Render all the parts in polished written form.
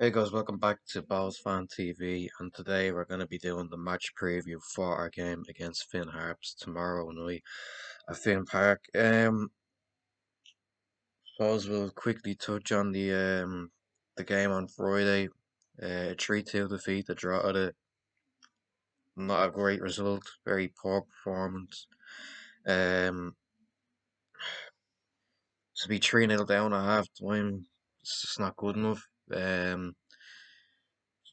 Hey guys, welcome back to Balls Fan TV, and today we're going to be doing the match preview for our game against Finn Harps tomorrow night at Finn Park. Suppose we'll quickly touch on the game on Friday. 3-2 defeat, the draw of it. Not a great result, very poor performance. Um, to be 3-0 down at half time, it's just not good enough.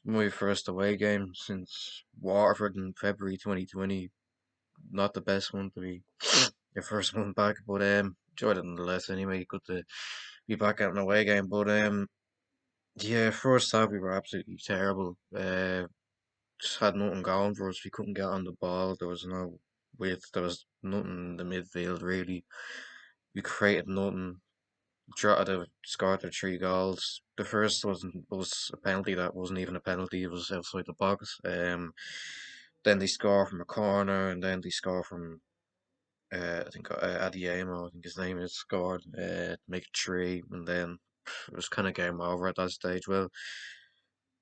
My first away game since Waterford in February 2020. Not the best one to be your first one back, but enjoyed it nonetheless anyway. Good to be back out in the away game. But yeah, first half we were absolutely terrible. Just had nothing going for us. We couldn't get on the ball. There was no width. There was nothing in the midfield really. We created nothing. Jota scored the 3 goals. The first was a penalty that wasn't even a penalty. It was outside the box. Then they score from a corner, and then they score from I think Adiemo, I think his name is, scored to make it three, and then it was kind of game over at that stage. Well,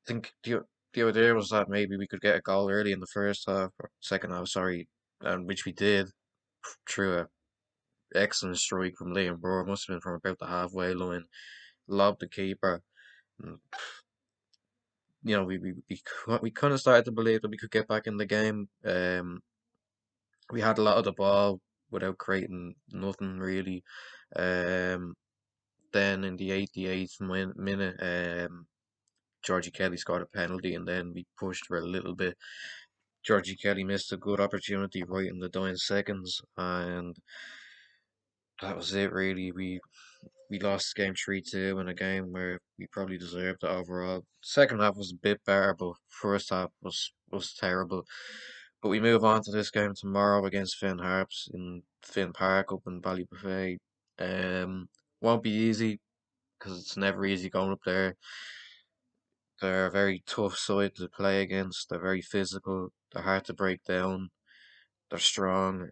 I think the idea was that maybe we could get a goal early in the first half, or second half, sorry, and which we did through a excellent strike from Liam Brewer. Must have been from about the halfway line, lobbed the keeper. And, we kind of started to believe that we could get back in the game. We had a lot of the ball without creating nothing really. Um, Then in the 88th minute, Georgie Kelly scored a penalty, and then we pushed for a little bit. Georgie Kelly missed a good opportunity right in the dying seconds, and that was it. Really, we lost game 3-2 in a game where we probably deserved it overall. Second half was a bit better, but first half was terrible. But we move on to this game tomorrow against Finn Harps in Finn Park up in Ballybuffet. Won't be easy because it's never easy going up there. They're a very tough side to play against. They're very physical. They're hard to break down. They're strong.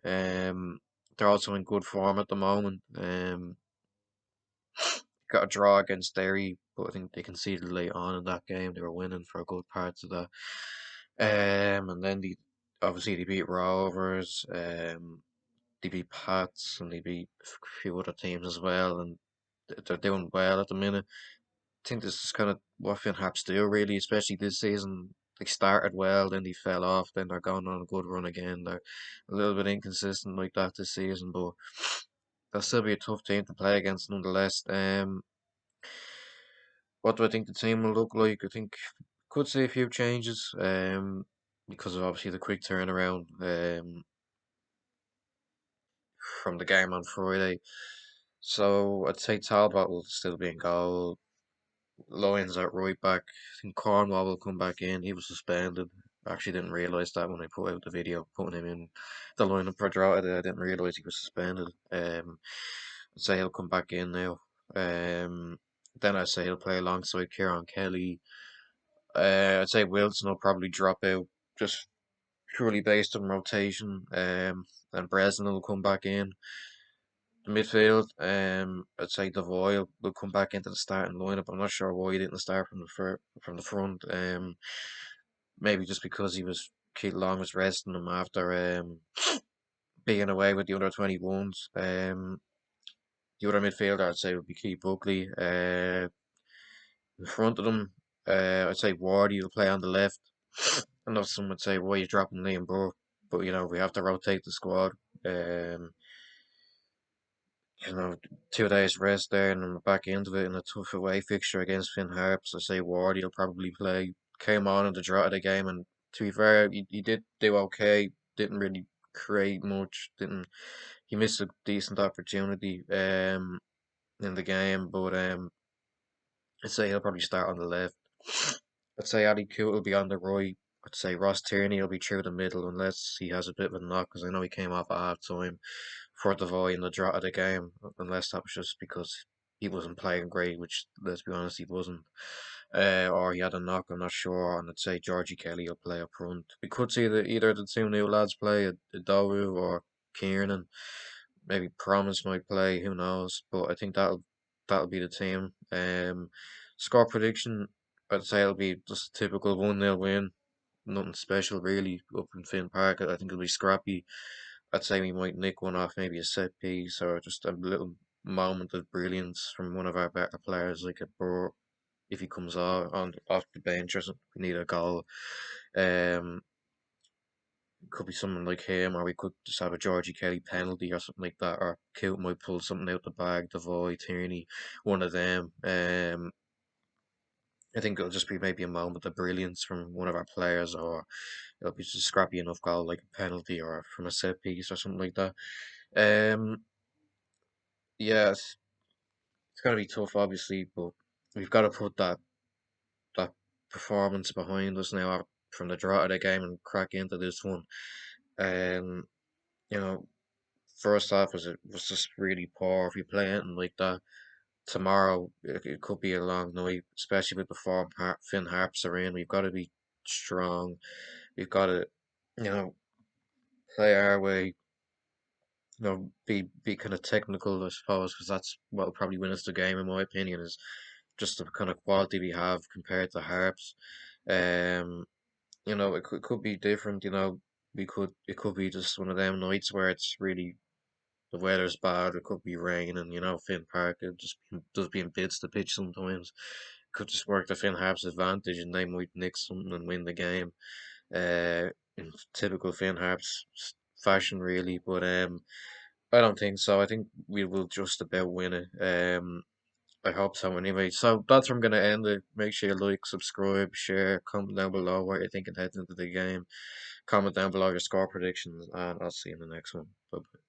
They're also in good form at the moment. Got a draw against Derry, but I think they conceded late on in that game. They were winning for a good part of that. And then obviously they beat Rovers. They beat Pats, and they beat a few other teams as well. And they're doing well at the minute. Think this is kind of what Finn Harps do, really, especially this season. They started well, then they fell off, then they're going on a good run again. They're a little bit inconsistent like that this season, but they'll still be a tough team to play against nonetheless. What do I think the team will look like? I think could see a few changes, because of obviously the quick turnaround from the game on Friday. So I'd say Talbot will still be in goal. Lyons at right back. I think Cornwall will come back in. He was suspended. I actually didn't realise that when I put out the video putting him in the lineup for Drogheda. I didn't realise he was suspended. I'd say he'll come back in now. Then I'd say he'll play alongside Kieran Kelly. I'd say Wilson will probably drop out just purely based on rotation. And Breslin will come back in. The midfield, I'd say Devoy will come back into the starting lineup. I'm not sure why he didn't start from the front. Maybe just because Keith Long was resting him after being away with the under 21s. The other midfielder I'd say would be Keith Buckley. In front of them, I'd say Wardy will play on the left. I know some would say why you dropping Liam Burke, but we have to rotate the squad. Um, you know, 2 days rest there, and then we're back into it in a tough away fixture against Finn Harps. I say Wardy will probably play. Came on in the draw of the game, and to be fair, he did do okay. Didn't really create much. Didn't He missed a decent opportunity in the game, but I'd say he'll probably start on the left. I'd say Ali Coote will be on the right. I'd say Ross Tierney will be through the middle unless he has a bit of a knock, because I know he came off at half time for Devoy in the draw of the game, unless that was just because he wasn't playing great, which, let's be honest, he wasn't. Or he had a knock, I'm not sure, and I'd say Georgie Kelly will play up front. We could see either of the two new lads play, Dowu or Kieran. Maybe Promise might play, who knows, but I think that'll be the team. Score prediction, I'd say it'll be just a typical 1-0 win. Nothing special really up in Finn Park. I think it'll be scrappy. I'd say we might nick one off, maybe a set piece or just a little moment of brilliance from one of our better players, like a Burr, if he comes off the bench or something. We need a goal. Um, could be someone like him, or we could just have a Georgie Kelly penalty or something like that, or Coot might pull something out the bag, Devoy, Tierney, one of them. I think it'll just be maybe a moment of brilliance from one of our players, or it'll be just a scrappy enough goal like a penalty or from a set piece or something like that. Um, yeah, it's gonna be tough, obviously, but we've got to put that performance behind us now from the draw of the game and crack into this one. Um, you know, first half was just really poor. If we play anything like that tomorrow, it could be a long night, especially with the form Finn Harps are in. We've got to be strong. We've got to, you know, play our way. Be kind of technical, I suppose, because that's what'll probably win us the game, in my opinion, is just the kind of quality we have compared to Harps. Um, it could be different. It could be just one of them nights where it's really the weather's bad. It could be rain, and Finn Park it just does be in bits to pitch sometimes. Could just work to Finn Harp's advantage, and they might nick something and win the game. In typical Finn Harps fashion, really. But I don't think so. I think we will just about win it. I hope so anyway. So that's where I'm going to end it. Make sure you like, subscribe, share, comment down below what you're thinking heading into the game. Comment down below your score predictions, and I'll see you in the next one. Bye.